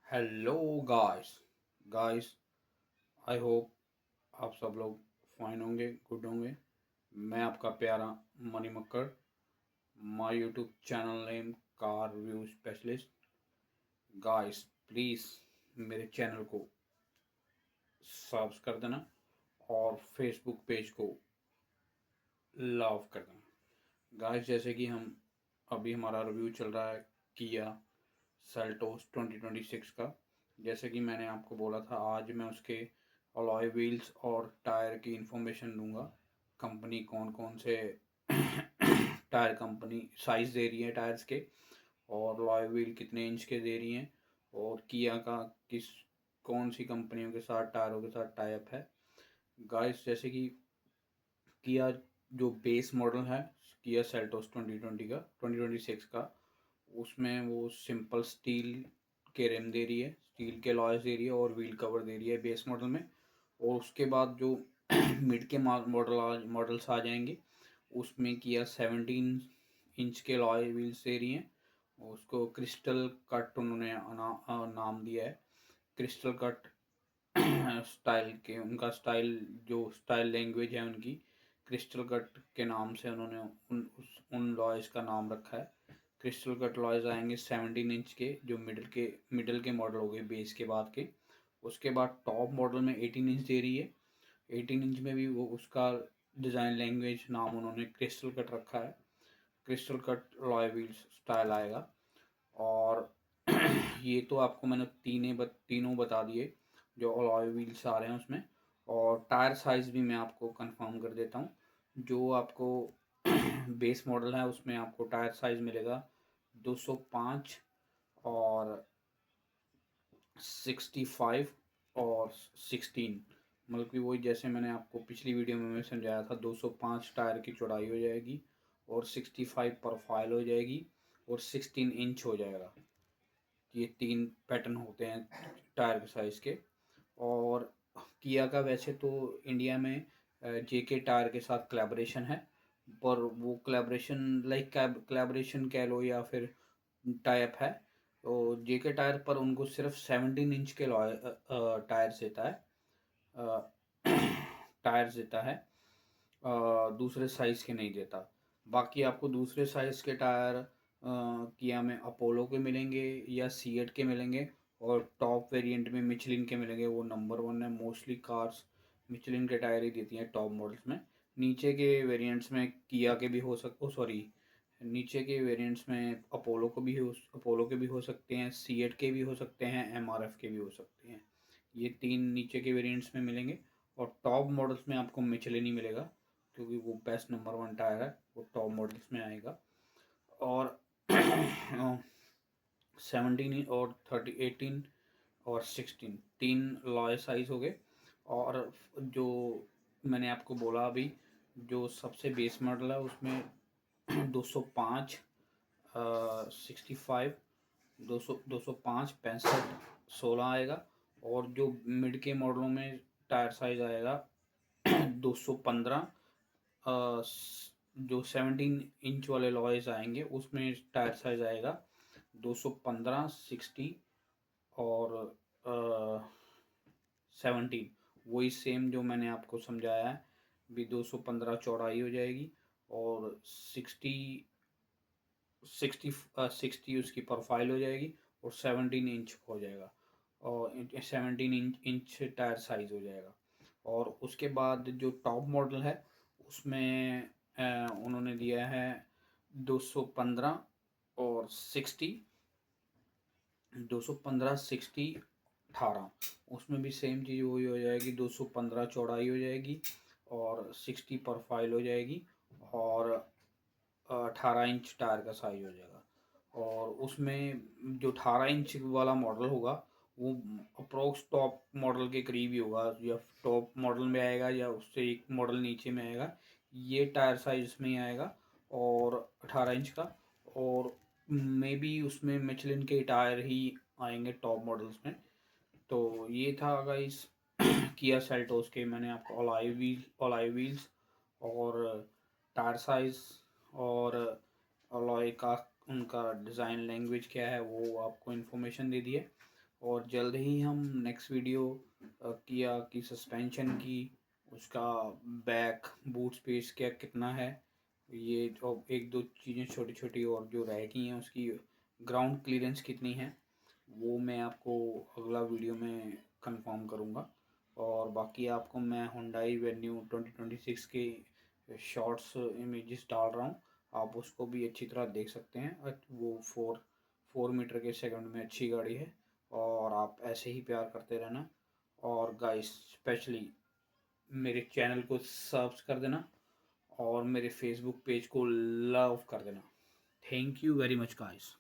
Hello guys guys I hope आप सब लोग फाइन होंगे, गुड होंगे। मैं आपका प्यारा Mani Makkar, my YouTube channel name car view specialist. Guys please मेरे चैनल को सब्सक्राइब कर देना और फेसबुक पेज को लव कर देना। गाइस जैसे कि हम अभी हमारा रिव्यू चल रहा है किया सेल्टोस 2026 का। जैसे कि मैंने आपको बोला था, आज मैं उसके अलॉय व्हील्स और टायर की इंफॉर्मेशन दूंगा। कंपनी कौन कौन से टायर कंपनी साइज़ दे रही है टायर्स के, और अलॉय व्हील कितने इंच के दे रही हैं, और किया का किस कौन सी कंपनियों के साथ टायरों के साथ टाई अप है। गाइस जैसे कि किया जो बेस मॉडल है, किया सेल्टोस 2026 का, उसमें वो सिंपल स्टील के रिम दे रही है, स्टील के लॉयस दे रही है और व्हील कवर दे रही है बेस मॉडल में। और उसके बाद जो मिड के मॉडल्स आ जाएंगे, उसमें किया 17 इंच के लॉय व्हील्स दे रही हैं। उसको क्रिस्टल कट उन्होंने नाम दिया है। क्रिस्टल कट स्टाइल के उनका स्टाइल, जो स्टाइल लैंग्वेज है उनकी, क्रिस्टल कट के नाम से उन्होंने उन लॉयस का नाम रखा है। क्रिस्टल कट लॉयस आएंगे 17 इंच के, जो मिडल के मॉडल हो गए बेस के बाद के। उसके बाद टॉप मॉडल में 18 इंच दे रही है। 18 इंच में भी वो उसका डिज़ाइन लैंग्वेज नाम उन्होंने क्रिस्टल कट रखा है। Crystal cut Loy wheels style आएगा। और ये तो आपको मैंने तीनों बता दिए जो अलॉय व्हील्स आ रहे हैं उसमें। और टायर साइज़ भी मैं आपको कंफर्म कर देता हूँ। जो आपको बेस मॉडल है उसमें आपको टायर साइज़ मिलेगा 205 और 65 और 16। मतलब कि वही जैसे मैंने आपको पिछली वीडियो में मैं समझाया था, 205 टायर की चौड़ाई हो जाएगी और 65 प्रोफाइल हो जाएगी और 16 इंच हो जाएगा। ये तीन पैटर्न होते हैं टायर के साइज़ के। और किया का वैसे तो इंडिया में जेके टायर के साथ कोलैबोरेशन है, पर वो कोलैबोरेशन लाइक कोलैबोरेशन कह लो या फिर टाई अप है। तो जेके टायर पर उनको सिर्फ 17 इंच के टायर्स देता है, टायर्स देता है, दूसरे साइज़ के नहीं देता। बाकी आपको दूसरे साइज़ के टायर किया में अपोलो के मिलेंगे या सीएट के मिलेंगे, और टॉप वेरिएंट में मिचलिन के मिलेंगे। वो नंबर वन है, मोस्टली कार्स मिचलिन के टायर ही देती हैं टॉप मॉडल्स में। नीचे के वेरिएंट्स में किया के भी हो सॉरी, नीचे के वेरिएंट्स में अपोलो के भी हो सकते हैं, सीएट के भी हो सकते हैं, एमआरएफ के भी हो सकते हैं। ये तीन नीचे के वेरिएंट्स में मिलेंगे। और टॉप मॉडल्स में आपको मिचलिन ही मिलेगा, क्योंकि वो बेस्ट नंबर वन टायर है, वो टॉप मॉडल्स में आएगा। और 17 और 18 और 16 तीन लॉय साइज हो गए। और जो मैंने आपको बोला अभी, जो सबसे बेस मॉडल है उसमें 205, 65, 205, 65, 16 आएगा। और जो मिड के मॉडलों में टायर साइज आएगा 215, जो 17 इंच वाले लॉयस आएंगे उसमें टायर साइज आएगा 215, 60 और 17। वही सेम जो मैंने आपको समझाया है, भी 215 चौड़ाई हो जाएगी और 60 उसकी प्रोफाइल हो जाएगी और 17 इंच हो जाएगा, और 17 इंच टायर साइज हो जाएगा। और उसके बाद जो टॉप मॉडल है उसमें उन्होंने दिया है 215 और 60, 215, 60, 18। उसमें भी सेम चीज़ वही हो जाएगी, 215 चौड़ाई हो जाएगी और 60 प्रोफाइल हो जाएगी और 18 इंच टायर का साइज हो जाएगा। और उसमें जो 18 इंच वाला मॉडल होगा वो अप्रोक्स टॉप मॉडल के करीब ही होगा, या टॉप मॉडल में आएगा या उससे एक मॉडल नीचे में आएगा। ये टायर साइज में ही आएगा और 18 इंच का। और मे बी उसमें मिचलिन के टायर ही आएंगे टॉप मॉडल्स में। तो ये था गाइस किया सेल्टोस के, मैंने आपको अलॉय व्हील्स और टायर साइज और अलॉय का उनका डिज़ाइन लैंग्वेज क्या है वो आपको इन्फॉर्मेशन दे दी है। और जल्द ही हम नेक्स्ट वीडियो किया की सस्पेंशन की, उसका बैक बूट स्पेस क्या कितना है, ये तो एक दो चीज़ें छोटी छोटी और जो रह गई हैं, उसकी ग्राउंड क्लियरेंस कितनी है, वो मैं आपको अगला वीडियो में कंफर्म करूँगा। और बाकी आपको मैं हुंडई वेन्यू 2026 के शॉर्ट्स इमेजेस डाल रहा हूँ, आप उसको भी अच्छी तरह देख सकते हैं। वो 4 मीटर के सेकंड में अच्छी गाड़ी है, और आप ऐसे ही प्यार करते रहना। और गाइस स्पेशली मेरे चैनल को सब्स कर देना, और मेरे फेसबुक पेज को लव कर देना। Thank you very much guys.